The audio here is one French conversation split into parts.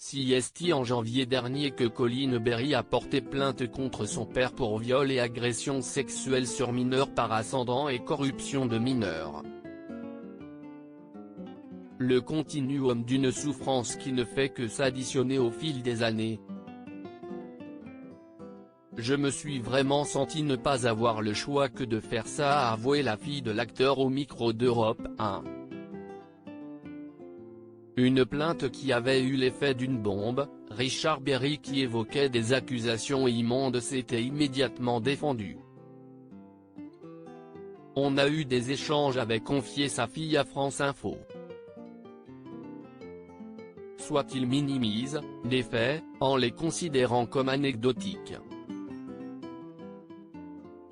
CST en janvier dernier que Colline Berry a porté plainte contre son père pour viol et agression sexuelle sur mineur par ascendant et corruption de mineurs. Le continuum d'une souffrance qui ne fait que s'additionner au fil des années. Je me suis vraiment senti ne pas avoir le choix que de faire ça, a avoué la fille de l'acteur au micro d'Europe 1. Une plainte qui avait eu l'effet d'une bombe. Richard Berry, qui évoquait des accusations immondes, s'était immédiatement défendu. On a eu des échanges, avait confié sa fille à France Info. Soit il minimise les faits, en les considérant comme anecdotiques.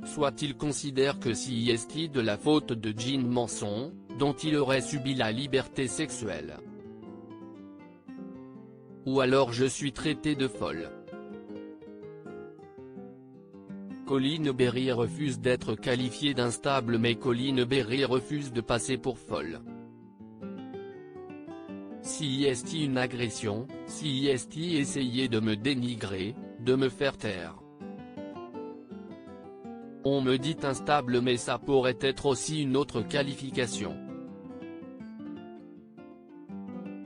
Soit il considère que s'il est de la faute de Jean Manson, dont il aurait subi la liberté sexuelle. Ou alors je suis traité de folle. Colline Berry refuse d'être qualifiée d'instable, mais Colline Berry refuse de passer pour folle. Si est une agression, si est essayer de me dénigrer, de me faire taire. On me dit instable, mais ça pourrait être aussi une autre qualification.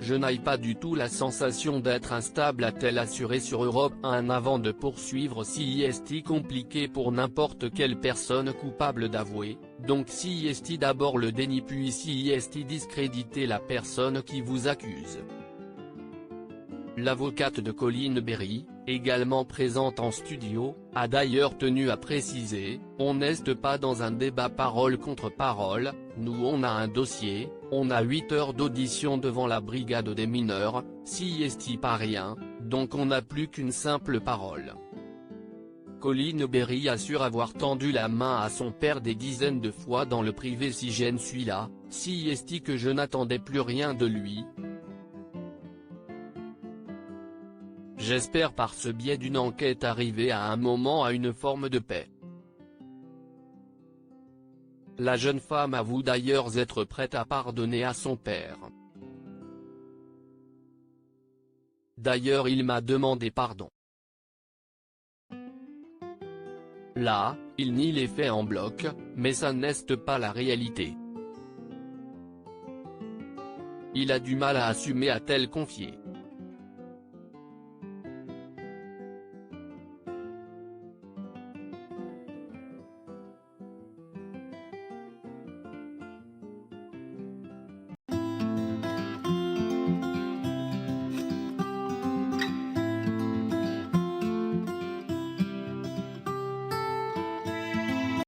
Je n'ai pas du tout la sensation d'être instable, a-t-elle assuré sur Europe 1 avant de poursuivre. Si est compliqué pour n'importe quelle personne coupable d'avouer, donc si est d'abord le déni puis si est discréditer la personne qui vous accuse. L'avocate de Colline Berry, également présente en studio, a d'ailleurs tenu à préciser, on n'est pas dans un débat parole contre parole, nous on a un dossier, on a 8 heures d'audition devant la brigade des mineurs, si est pas rien, donc on n'a plus qu'une simple parole. Colline Berry assure avoir tendu la main à son père des dizaines de fois dans le privé. Si je ne suis là, si est que je n'attendais plus rien de lui. J'espère par ce biais d'une enquête arriver à un moment à une forme de paix. La jeune femme avoue d'ailleurs être prête à pardonner à son père. D'ailleurs il m'a demandé pardon. Là, il nie les faits en bloc, mais ça n'est pas la réalité. Il a du mal à assumer, a-t-elle confié.